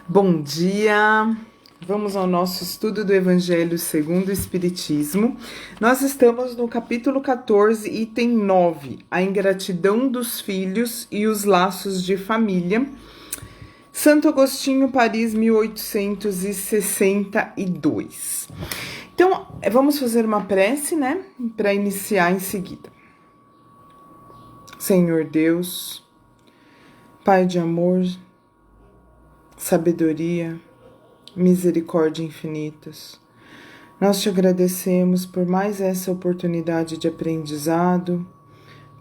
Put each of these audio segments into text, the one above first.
Bom dia! Vamos ao nosso estudo do Evangelho segundo o Espiritismo. Nós estamos no capítulo 14, item 9, a ingratidão dos filhos e os laços de família. Santo Agostinho, Paris, 1862. Então, vamos fazer uma prece, né? Para iniciar em seguida. Senhor Deus, Pai de amor, sabedoria, misericórdia infinitas, nós te agradecemos por mais essa oportunidade de aprendizado,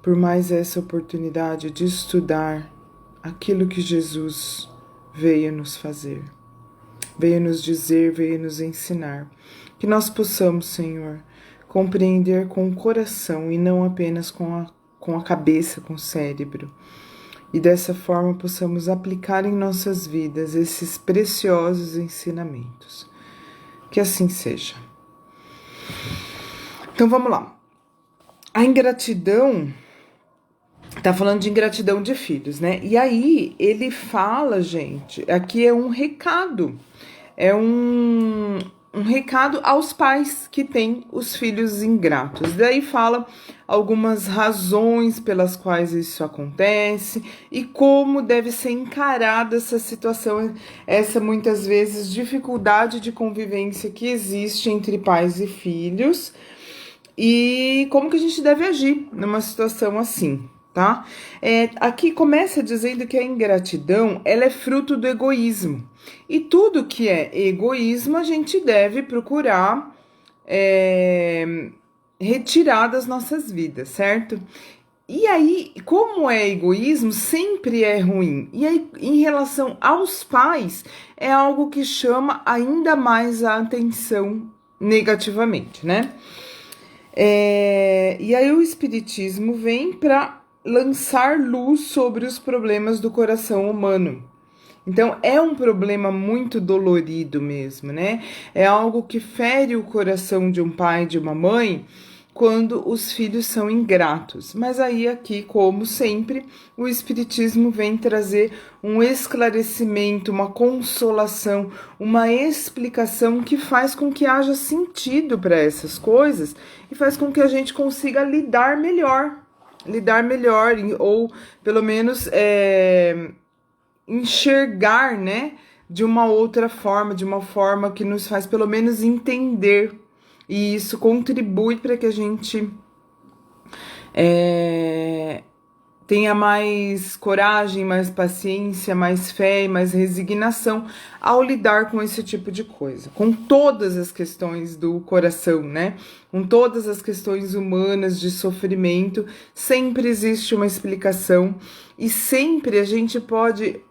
por mais essa oportunidade de estudar aquilo que Jesus veio nos fazer, veio nos dizer, veio nos ensinar. Que nós possamos, Senhor, compreender com o coração e não apenas com a cabeça, com o cérebro. E dessa forma possamos aplicar em nossas vidas esses preciosos ensinamentos. Que assim seja. Então vamos lá. A ingratidão, tá falando de ingratidão de filhos, né? E aí ele fala, gente, aqui é um recado. É um recado aos pais que têm os filhos ingratos. Daí fala algumas razões pelas quais isso acontece e como deve ser encarada essa situação, essa muitas vezes dificuldade de convivência que existe entre pais e filhos e como que a gente deve agir numa situação assim. Tá? Aqui começa dizendo que a ingratidão ela é fruto do egoísmo. E tudo que é egoísmo a gente deve procurar retirar das nossas vidas, certo? E aí, como é egoísmo, sempre é ruim. E aí, em relação aos pais, é algo que chama ainda mais a atenção negativamente, né? E aí o Espiritismo vem para lançar luz sobre os problemas do coração humano. Então, é um problema muito dolorido mesmo, né? É algo que fere o coração de um pai e de uma mãe quando os filhos são ingratos. Mas aí aqui, como sempre, o Espiritismo vem trazer um esclarecimento, uma consolação, uma explicação que faz com que haja sentido para essas coisas e faz com que a gente consiga lidar melhor, ou pelo menos enxergar, né, de uma outra forma, de uma forma que nos faz pelo menos entender, e isso contribui para que a gente tenha mais coragem, mais paciência, mais fé e mais resignação ao lidar com esse tipo de coisa, com todas as questões do coração, né? Com todas as questões humanas de sofrimento, sempre existe uma explicação e sempre a gente pode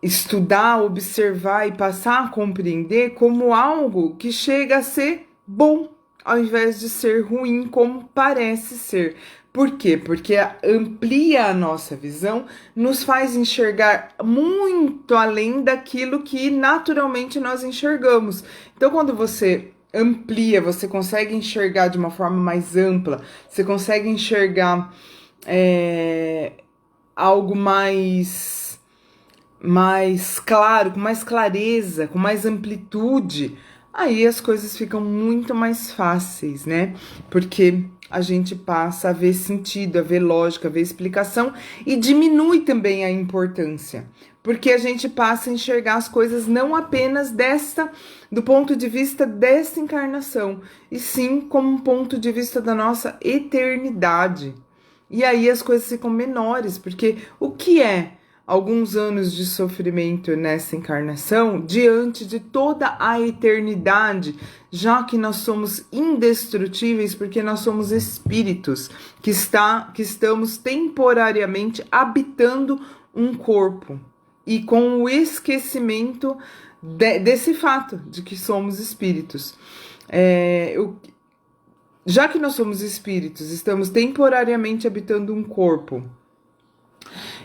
estudar, observar e passar a compreender como algo que chega a ser bom, ao invés de ser ruim, como parece ser. Por quê? Porque amplia a nossa visão, nos faz enxergar muito além daquilo que naturalmente nós enxergamos. Então, quando você amplia, você consegue enxergar de uma forma mais ampla, você consegue enxergar algo mais claro, com mais clareza, com mais amplitude, aí as coisas ficam muito mais fáceis, né? Porque a gente passa a ver sentido, a ver lógica, a ver explicação e diminui também a importância, porque a gente passa a enxergar as coisas não apenas do ponto de vista desta encarnação, e sim como um ponto de vista da nossa eternidade. E aí as coisas ficam menores, porque o que é alguns anos de sofrimento nessa encarnação diante de toda a eternidade, já que nós somos indestrutíveis, porque nós somos espíritos que estamos temporariamente habitando um corpo e com o esquecimento desse fato de que somos espíritos. Já que nós somos espíritos, estamos temporariamente habitando um corpo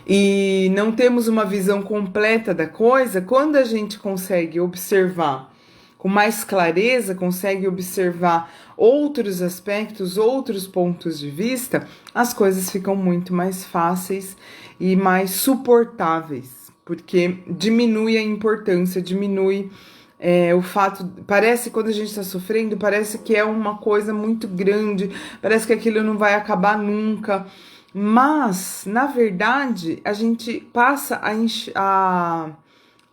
e não temos uma visão completa da coisa, quando a gente consegue observar com mais clareza, consegue observar outros aspectos, outros pontos de vista, as coisas ficam muito mais fáceis e mais suportáveis. porque diminui a importância, diminui o fato. Parece quando a gente está sofrendo, parece que é uma coisa muito grande, parece que aquilo não vai acabar nunca. Mas, na verdade, a gente passa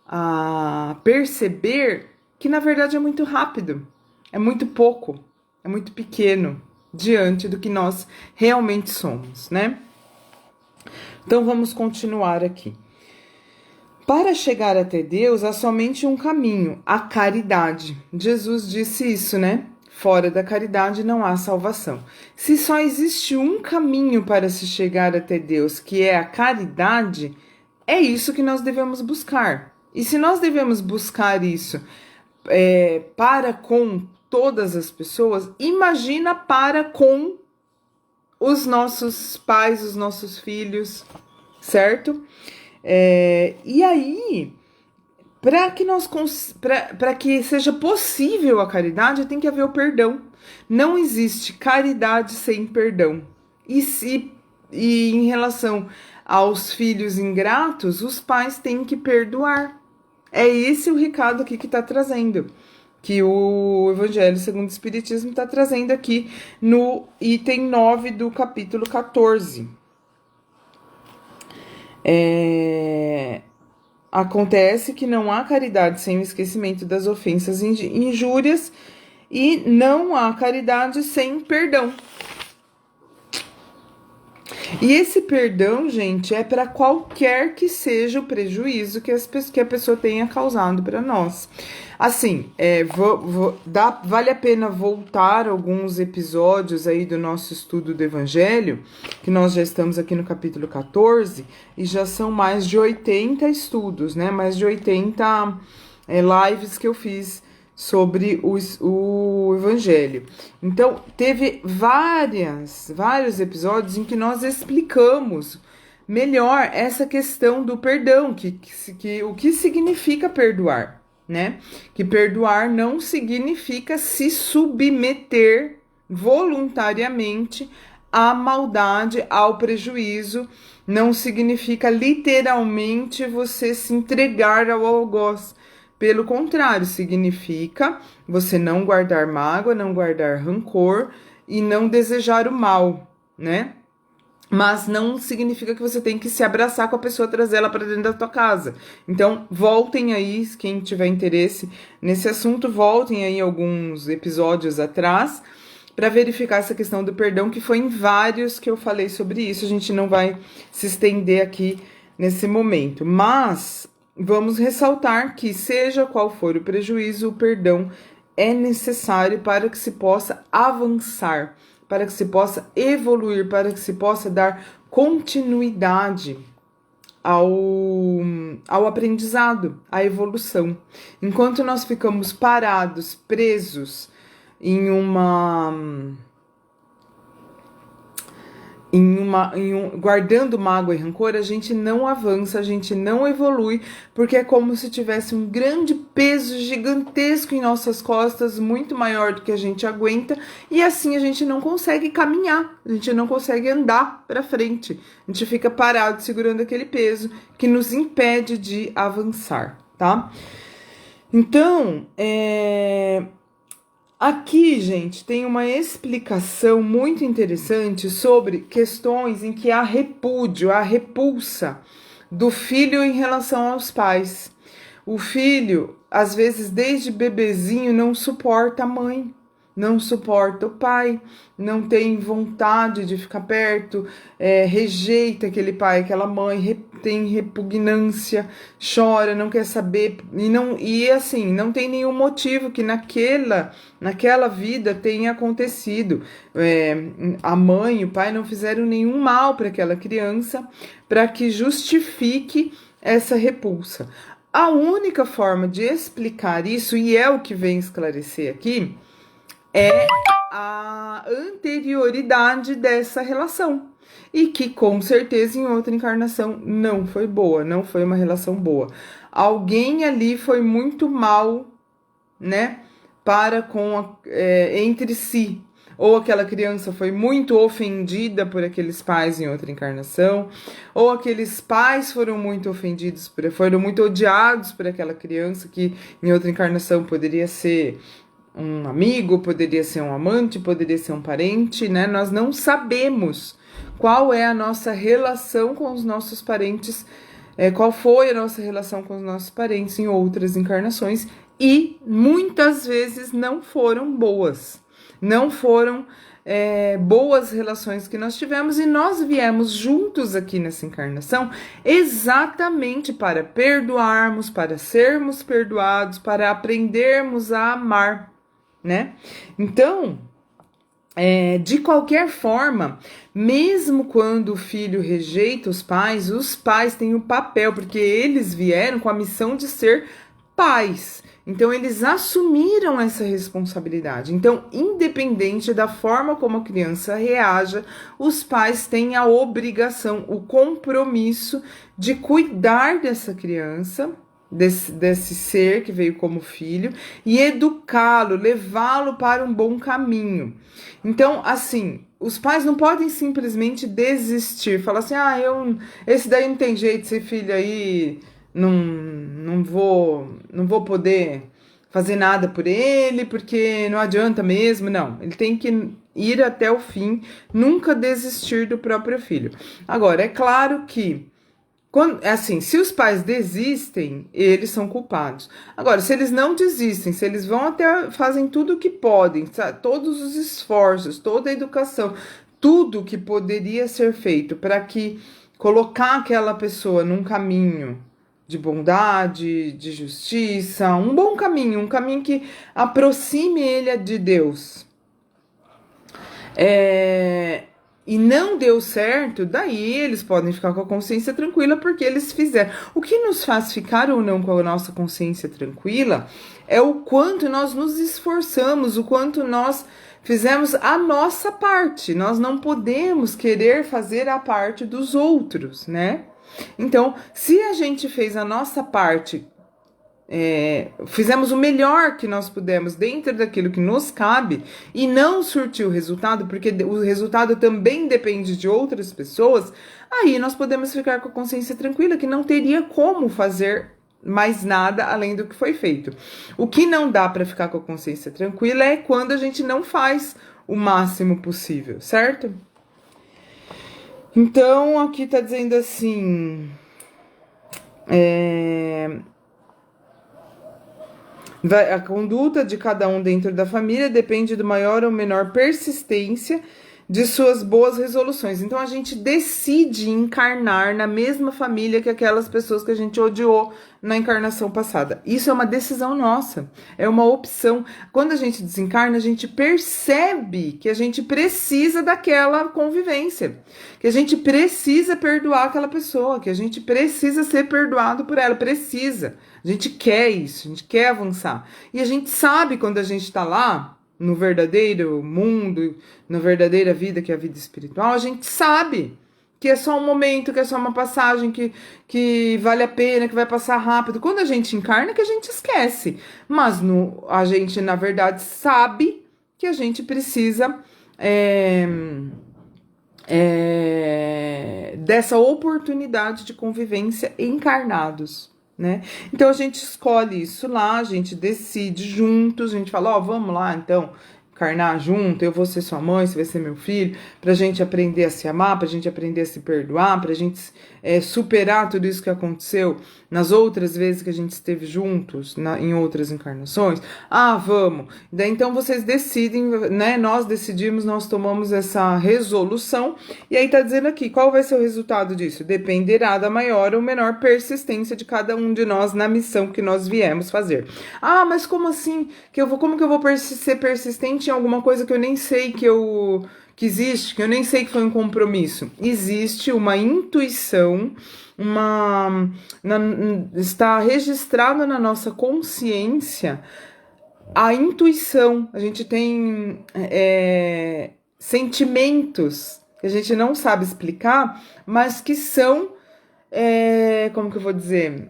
a perceber que, na verdade, é muito rápido, é muito pouco, é muito pequeno diante do que nós realmente somos, né? Então, vamos continuar aqui. Para chegar até Deus, há somente um caminho, a caridade. Jesus disse isso, né? Fora da caridade não há salvação. Se só existe um caminho para se chegar até Deus, que é a caridade, é isso que nós devemos buscar. E se nós devemos buscar isso para com todas as pessoas, imagina para com os nossos pais, os nossos filhos, certo? E aí, para que seja possível a caridade, tem que haver o perdão. Não existe caridade sem perdão. E em relação aos filhos ingratos, os pais têm que perdoar. É esse o recado aqui que está trazendo, que o Evangelho segundo o Espiritismo está trazendo aqui no item 9 do capítulo 14. Acontece que não há caridade sem o esquecimento das ofensas e injúrias, e não há caridade sem perdão. E esse perdão, gente, é para qualquer que seja o prejuízo que a pessoa tenha causado para nós. Assim, vale a pena voltar alguns episódios aí do nosso estudo do Evangelho, que nós já estamos aqui no capítulo 14, e já são mais de 80 estudos, né? Mais de 80 lives que eu fiz sobre o Evangelho. Então, teve vários episódios em que nós explicamos melhor essa questão do perdão, o que significa perdoar, né? Que perdoar não significa se submeter voluntariamente à maldade, ao prejuízo, não significa literalmente você se entregar ao algoz. Pelo contrário, significa você não guardar mágoa, não guardar rancor e não desejar o mal, né? Mas não significa que você tem que se abraçar com a pessoa, trazer ela para dentro da tua casa. Então, voltem aí, quem tiver interesse nesse assunto, voltem aí alguns episódios atrás para verificar essa questão do perdão, que foi em vários que eu falei sobre isso. A gente não vai se estender aqui nesse momento, mas vamos ressaltar que, seja qual for o prejuízo, o perdão é necessário para que se possa avançar, para que se possa evoluir, para que se possa dar continuidade ao aprendizado, à evolução. Enquanto nós ficamos parados, presos guardando mágoa e rancor, a gente não avança, a gente não evolui, porque é como se tivesse um grande peso gigantesco em nossas costas, muito maior do que a gente aguenta, e assim a gente não consegue caminhar, a gente não consegue andar para frente, a gente fica parado segurando aquele peso que nos impede de avançar, tá? Então, aqui, gente, tem uma explicação muito interessante sobre questões em que há repúdio, há repulsa do filho em relação aos pais. O filho, às vezes, desde bebezinho, não suporta a mãe, não suporta o pai, não tem vontade de ficar perto, rejeita aquele pai, aquela mãe, tem repugnância, chora, não quer saber, e assim, não tem nenhum motivo que naquela vida tenha acontecido. A mãe e o pai não fizeram nenhum mal para aquela criança para que justifique essa repulsa. A única forma de explicar isso, e é o que vem esclarecer aqui, é a anterioridade dessa relação. E que, com certeza, em outra encarnação não foi boa, não foi uma relação boa. Alguém ali foi muito mal, né, entre si. ou aquela criança foi muito ofendida por aqueles pais em outra encarnação, ou aqueles pais foram muito ofendidos, foram muito odiados por aquela criança que em outra encarnação poderia ser um amigo, poderia ser um amante, poderia ser um parente, né? Nós não sabemos qual é a nossa relação com os nossos parentes, qual foi a nossa relação com os nossos parentes em outras encarnações, e muitas vezes não foram boas, não foram boas relações que nós tivemos, e nós viemos juntos aqui nessa encarnação exatamente para perdoarmos, para sermos perdoados, para aprendermos a amar, né? Então, de qualquer forma, mesmo quando o filho rejeita os pais têm o papel, porque eles vieram com a missão de ser pais. Então, eles assumiram essa responsabilidade. Então, independente da forma como a criança reaja, os pais têm a obrigação, o compromisso de cuidar dessa criança, desse ser que veio como filho, e educá-lo, levá-lo para um bom caminho. Então, assim, os pais não podem simplesmente desistir, falar assim, esse daí não tem jeito, esse filho aí, não vou poder fazer nada por ele, porque não adianta mesmo. Não, ele tem que ir até o fim, nunca desistir do próprio filho. Agora, é claro que se os pais desistem, eles são culpados. Agora, se eles não desistem, se eles vão fazem tudo o que podem, todos os esforços, toda a educação, tudo que poderia ser feito para colocar aquela pessoa num caminho de bondade, de justiça, um bom caminho, um caminho que aproxime ele de Deus, e não deu certo, daí eles podem ficar com a consciência tranquila porque eles fizeram. O que nos faz ficar ou não com a nossa consciência tranquila é o quanto nós nos esforçamos, o quanto nós fizemos a nossa parte. Nós não podemos querer fazer a parte dos outros, né? Então, se a gente fez a nossa parte, fizemos o melhor que nós pudemos dentro daquilo que nos cabe e não surtiu o resultado, porque o resultado também depende de outras pessoas, aí nós podemos ficar com a consciência tranquila que não teria como fazer mais nada além do que foi feito. O que não dá para ficar com a consciência tranquila é quando a gente não faz o máximo possível, certo? Então, aqui tá dizendo assim, a conduta de cada um dentro da família depende do maior ou menor persistência de suas boas resoluções. Então, a gente decide encarnar na mesma família que aquelas pessoas que a gente odiou na encarnação passada. Isso é uma decisão nossa, é uma opção. Quando a gente desencarna, a gente percebe que a gente precisa daquela convivência, que a gente precisa perdoar aquela pessoa, que a gente precisa ser perdoado por ela, precisa. A gente quer isso, a gente quer avançar. E a gente sabe quando a gente tá lá, no verdadeiro mundo, na verdadeira vida, que é a vida espiritual, a gente sabe que é só um momento, que é só uma passagem, que vale a pena, que vai passar rápido. Quando a gente encarna, que a gente esquece. Mas a gente, na verdade, sabe que a gente precisa dessa oportunidade de convivência encarnados, né? Então a gente escolhe isso lá, a gente decide juntos, a gente fala, vamos lá então encarnar junto, eu vou ser sua mãe, você vai ser meu filho, pra gente aprender a se amar, pra gente aprender a se perdoar, pra gente superar tudo isso que aconteceu nas outras vezes que a gente esteve juntos, em outras encarnações. Vamos. Daí então vocês decidem, né? Nós decidimos, nós tomamos essa resolução, e aí tá dizendo aqui, qual vai ser o resultado disso? Dependerá da maior ou menor persistência de cada um de nós na missão que nós viemos fazer. Mas como assim? Como que eu vou ser persistente em alguma coisa que eu nem sei que existe, que eu nem sei que foi um compromisso? Existe uma intuição, está registrado na nossa consciência a intuição. A gente tem sentimentos que a gente não sabe explicar, mas que são, como que eu vou dizer?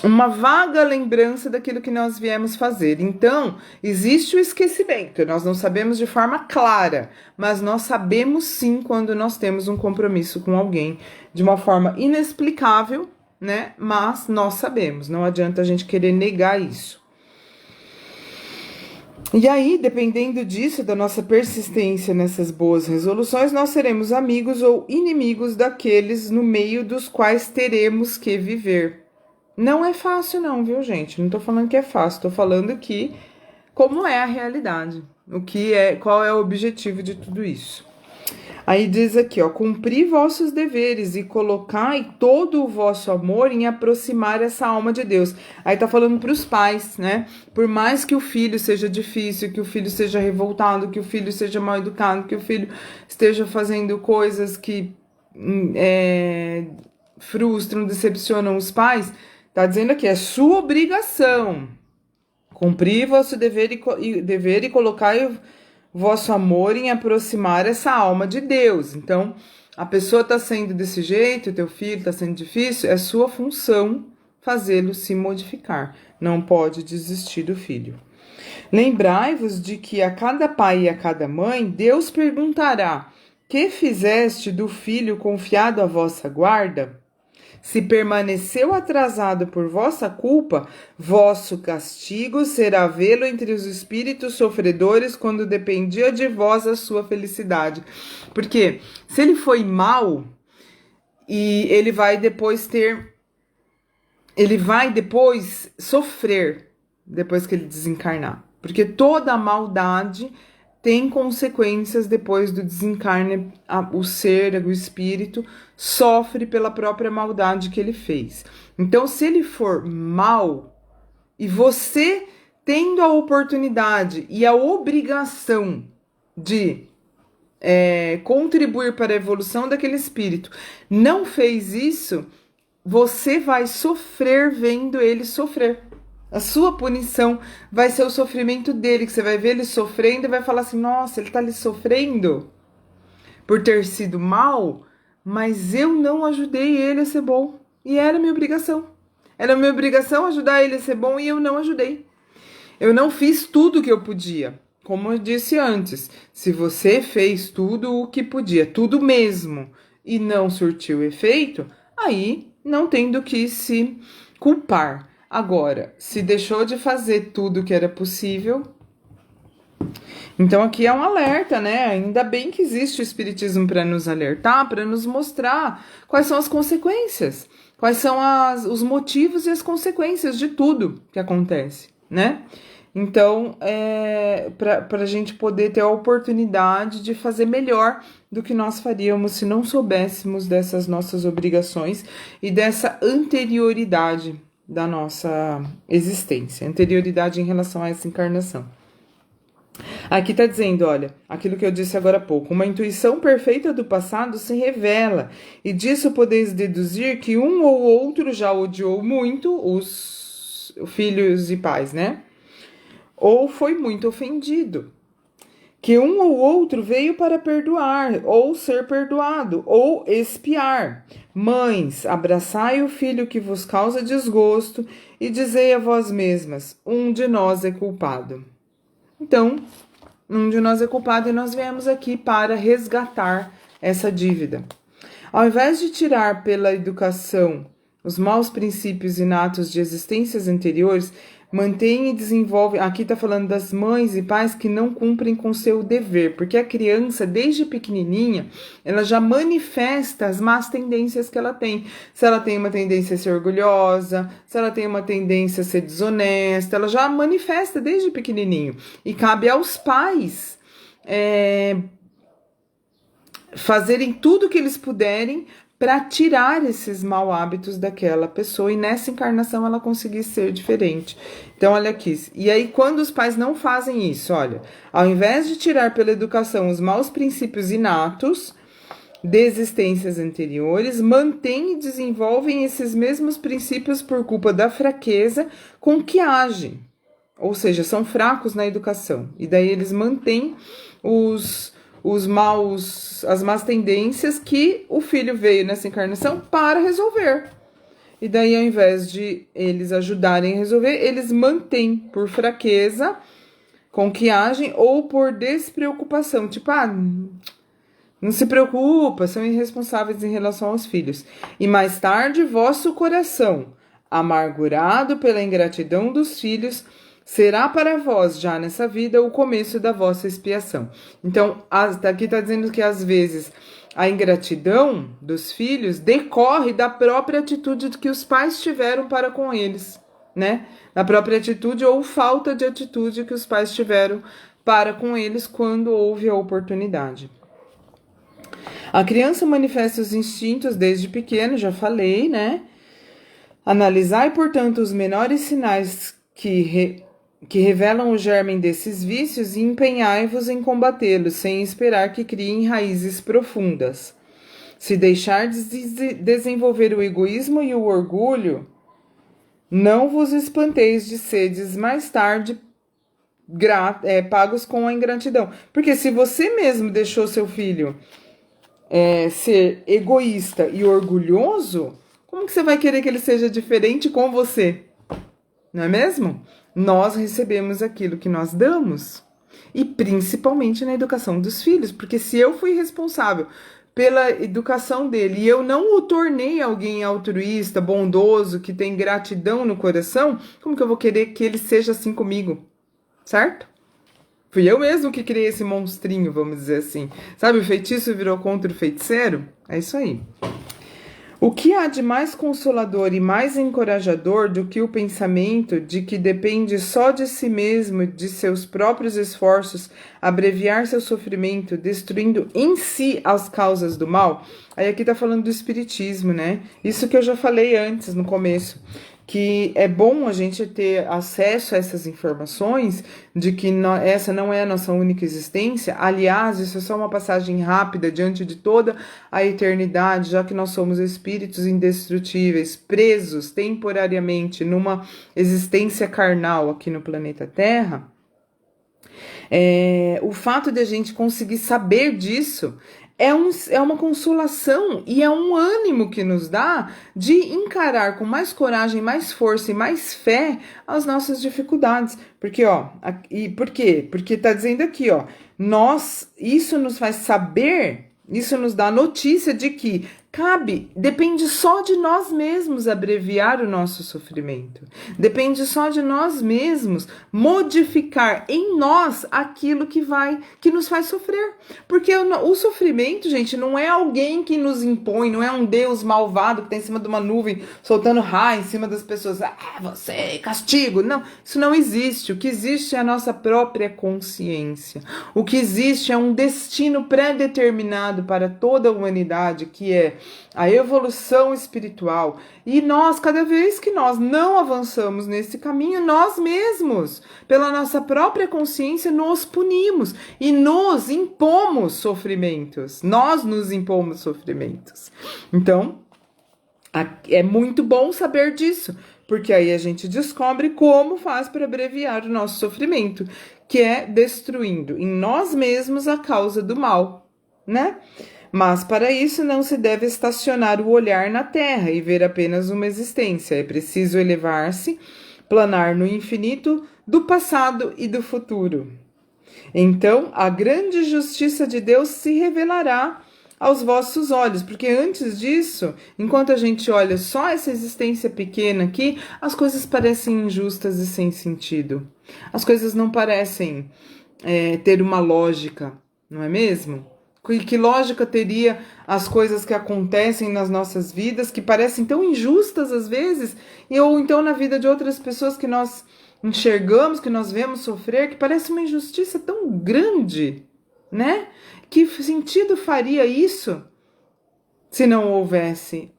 uma vaga lembrança daquilo que nós viemos fazer. Então, existe o esquecimento, nós não sabemos de forma clara, mas nós sabemos sim quando nós temos um compromisso com alguém de uma forma inexplicável, né? Mas nós sabemos, não adianta a gente querer negar isso. E aí, dependendo disso, da nossa persistência nessas boas resoluções, nós seremos amigos ou inimigos daqueles no meio dos quais teremos que viver. Não é fácil não, viu, gente? Não tô falando que é fácil, tô falando que como é a realidade, qual é o objetivo de tudo isso. Aí diz aqui, ó, cumpri vossos deveres e colocai todo o vosso amor em aproximar essa alma de Deus. Aí tá falando pros pais, né? Por mais que o filho seja difícil, que o filho seja revoltado, que o filho seja mal educado, que o filho esteja fazendo coisas que frustram, decepcionam os pais, tá dizendo aqui, é sua obrigação cumprir vosso dever e colocai vosso amor em aproximar essa alma de Deus. Então, a pessoa tá sendo desse jeito, teu filho tá sendo difícil, é sua função fazê-lo se modificar. Não pode desistir do filho. Lembrai-vos de que a cada pai e a cada mãe, Deus perguntará: que fizeste do filho confiado à vossa guarda? Se permaneceu atrasado por vossa culpa, vosso castigo será vê-lo entre os espíritos sofredores quando dependia de vós a sua felicidade. Porque se ele foi mal, e ele vai depois sofrer depois que ele desencarnar. Porque toda maldade tem consequências depois do desencarne. O ser, o espírito, sofre pela própria maldade que ele fez. Então, se ele for mal, e você tendo a oportunidade e a obrigação de contribuir para a evolução daquele espírito, não fez isso, você vai sofrer vendo ele sofrer. A sua punição vai ser o sofrimento dele, que você vai ver ele sofrendo e vai falar assim, nossa, ele tá ali sofrendo por ter sido mal, mas eu não ajudei ele a ser bom. E era minha obrigação. Era minha obrigação ajudar ele a ser bom e eu não ajudei. Eu não fiz tudo o que eu podia. Como eu disse antes, se você fez tudo o que podia, tudo mesmo, e não surtiu efeito, aí não tem do que se culpar. Agora, se deixou de fazer tudo o que era possível, então aqui é um alerta, né? Ainda bem que existe o Espiritismo para nos alertar, para nos mostrar quais são as consequências, quais são os motivos e as consequências de tudo que acontece, né? Então, para a gente poder ter a oportunidade de fazer melhor do que nós faríamos se não soubéssemos dessas nossas obrigações e dessa anterioridade da nossa existência, anterioridade em relação a essa encarnação. Aqui tá dizendo, olha, aquilo que eu disse agora há pouco, uma intuição perfeita do passado se revela, e disso podeis deduzir que um ou outro já odiou muito os filhos e pais, né? Ou foi muito ofendido. Que um ou outro veio para perdoar, ou ser perdoado, ou expiar. Mães, abraçai o filho que vos causa desgosto e dizei a vós mesmas, um de nós é culpado. Então, um de nós é culpado e nós viemos aqui para resgatar essa dívida. Ao invés de tirar pela educação os maus princípios inatos de existências anteriores, mantém e desenvolve... Aqui está falando das mães e pais que não cumprem com seu dever, porque a criança, desde pequenininha, ela já manifesta as más tendências que ela tem. Se ela tem uma tendência a ser orgulhosa, se ela tem uma tendência a ser desonesta, ela já manifesta desde pequenininho. E cabe aos pais fazerem tudo o que eles puderem para tirar esses maus hábitos daquela pessoa e nessa encarnação ela conseguir ser diferente. Então, olha aqui. E aí, quando os pais não fazem isso, olha, ao invés de tirar pela educação os maus princípios inatos de existências anteriores, mantêm e desenvolvem esses mesmos princípios por culpa da fraqueza com que agem. Ou seja, são fracos na educação. E daí eles mantêm as más tendências que o filho veio nessa encarnação para resolver. e daí ao invés de eles ajudarem a resolver, eles mantêm por fraqueza com que agem ou por despreocupação. Tipo, não se preocupa, são irresponsáveis em relação aos filhos. E mais tarde, vosso coração, amargurado pela ingratidão dos filhos, será para vós, já nessa vida, o começo da vossa expiação. Então, aqui está dizendo que às vezes a ingratidão dos filhos decorre da própria atitude que os pais tiveram para com eles, né? Da própria atitude ou falta de atitude que os pais tiveram para com eles quando houve a oportunidade. A criança manifesta os instintos desde pequeno, já falei, né? Analisai, portanto, os menores sinais que revelam o germe desses vícios e empenhai-vos em combatê-los, sem esperar que criem raízes profundas. Se deixardes de desenvolver o egoísmo e o orgulho, não vos espanteis de seres mais tarde pagos com a ingratidão. Porque se você mesmo deixou seu filho ser egoísta e orgulhoso, como que você vai querer que ele seja diferente com você? Não é mesmo? Nós recebemos aquilo que nós damos. E principalmente na educação dos filhos. Porque se eu fui responsável pela educação dele e eu não o tornei alguém altruísta, bondoso, que tem gratidão no coração, como que eu vou querer que ele seja assim comigo? Certo? Fui eu mesmo que criei esse monstrinho, vamos dizer assim. Sabe, o feitiço virou contra o feiticeiro? É isso aí. O que há de mais consolador e mais encorajador do que o pensamento de que depende só de si mesmo, de seus próprios esforços, abreviar seu sofrimento, destruindo em si as causas do mal? Aí aqui tá falando do espiritismo, né? Isso que eu já falei antes, no começo. Que é bom a gente ter acesso a essas informações de que essa não é a nossa única existência. Aliás, isso é só uma passagem rápida diante de toda a eternidade, já que nós somos espíritos indestrutíveis, presos temporariamente numa existência carnal aqui no planeta Terra. O fato de a gente conseguir saber disso é uma consolação e é um ânimo que nos dá de encarar com mais coragem, mais força e mais fé as nossas dificuldades. Porque, por quê? Porque tá dizendo aqui, isso nos faz saber, isso nos dá a notícia de que depende só de nós mesmos abreviar o nosso sofrimento. Depende só de nós mesmos modificar em nós aquilo que nos faz sofrer. Porque o sofrimento, gente, não é alguém que nos impõe, não é um Deus malvado que está em cima de uma nuvem soltando raio em cima das pessoas. Você, castigo. Não, isso não existe. O que existe é a nossa própria consciência. O que existe é um destino pré-determinado para toda a humanidade, que é a evolução espiritual. E nós, cada vez que nós não avançamos nesse caminho, nós mesmos, pela nossa própria consciência, nos punimos e nos impomos sofrimentos. Nós nos impomos sofrimentos. Então, é muito bom saber disso, porque aí a gente descobre como faz para abreviar o nosso sofrimento, que é destruindo em nós mesmos a causa do mal, né? Mas para isso não se deve estacionar o olhar na terra e ver apenas uma existência. É preciso elevar-se, planar no infinito do passado e do futuro. Então, a grande justiça de Deus se revelará aos vossos olhos, porque antes disso, enquanto a gente olha só essa existência pequena aqui, as coisas parecem injustas e sem sentido. As coisas não parecem ter uma lógica, não é mesmo? Que lógica teria as coisas que acontecem nas nossas vidas, que parecem tão injustas às vezes, ou então na vida de outras pessoas que nós enxergamos, que nós vemos sofrer, que parece uma injustiça tão grande, né? Que sentido faria isso se não houvesse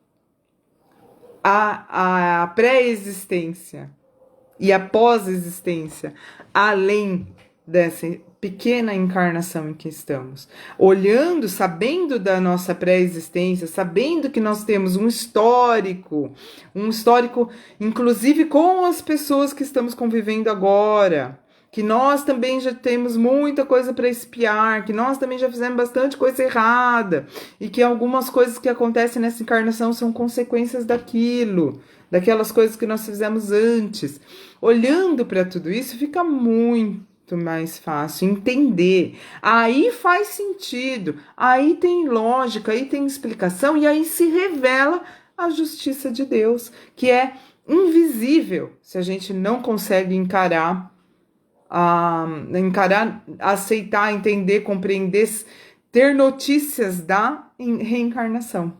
a pré-existência e a pós-existência, além dessa pequena encarnação em que estamos, olhando, sabendo da nossa pré-existência, sabendo que nós temos um histórico, inclusive com as pessoas que estamos convivendo agora, que nós também já temos muita coisa para expiar, que nós também já fizemos bastante coisa errada, e que algumas coisas que acontecem nessa encarnação são consequências daquilo, daquelas coisas que nós fizemos antes. Olhando para tudo isso, fica muito mais fácil entender. Aí faz sentido, aí tem lógica, aí tem explicação, e aí se revela a justiça de Deus, que é invisível se a gente não consegue encarar, aceitar, entender, compreender, ter notícias da reencarnação.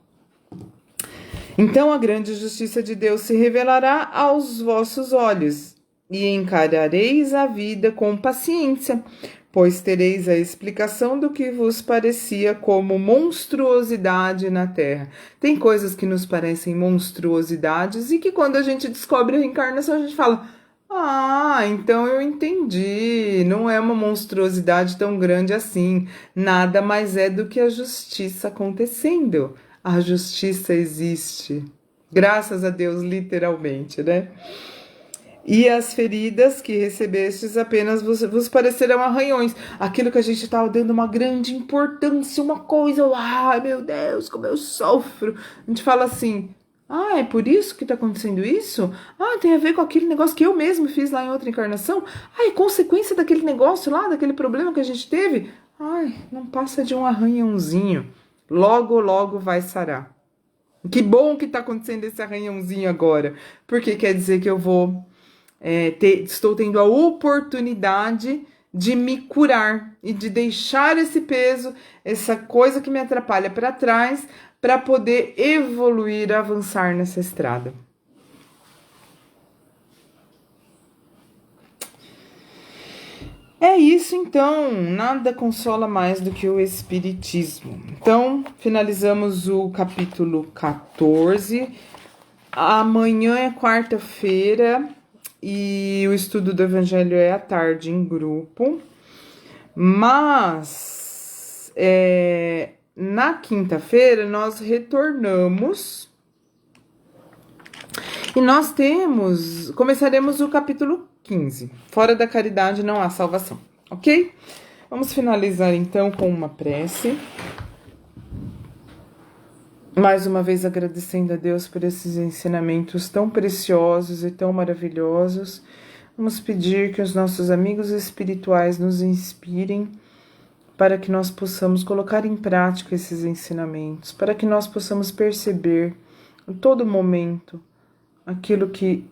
Então a grande justiça de Deus se revelará aos vossos olhos, e encarareis a vida com paciência, pois tereis a explicação do que vos parecia como monstruosidade na Terra. Tem coisas que nos parecem monstruosidades e que quando a gente descobre a reencarnação a gente fala: ah, então eu entendi, não é uma monstruosidade tão grande assim, nada mais é do que a justiça acontecendo. A justiça existe, graças a Deus, literalmente, né? E as feridas que recebestes apenas vos parecerão arranhões. Aquilo que a gente estava dando uma grande importância, uma coisa, ai meu Deus, como eu sofro. A gente fala assim: ah, é por isso que está acontecendo isso? Ah, tem a ver com aquele negócio que eu mesmo fiz lá em outra encarnação? Ah, é consequência daquele negócio lá, daquele problema que a gente teve? Ai, não passa de um arranhãozinho. Logo, logo vai sarar. Que bom que está acontecendo esse arranhãozinho agora, porque quer dizer que eu vou... estou tendo a oportunidade de me curar e de deixar esse peso, essa coisa que me atrapalha para trás, para poder evoluir, avançar nessa estrada. É isso então, nada consola mais do que o Espiritismo. Então, finalizamos o capítulo 14. Amanhã é quarta-feira. E o estudo do Evangelho é à tarde em grupo, mas na quinta-feira nós retornamos e nós começaremos o capítulo 15, Fora da Caridade não há salvação, ok? Vamos finalizar então com uma prece. Mais uma vez agradecendo a Deus por esses ensinamentos tão preciosos e tão maravilhosos. Vamos pedir que os nossos amigos espirituais nos inspirem para que nós possamos colocar em prática esses ensinamentos, para que nós possamos perceber em todo momento aquilo que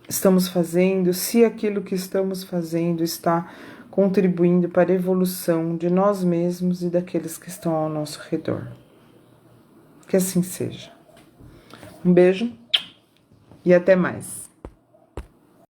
estamos fazendo, se aquilo que estamos fazendo está contribuindo para a evolução de nós mesmos e daqueles que estão ao nosso redor. Que assim seja. Um beijo e até mais.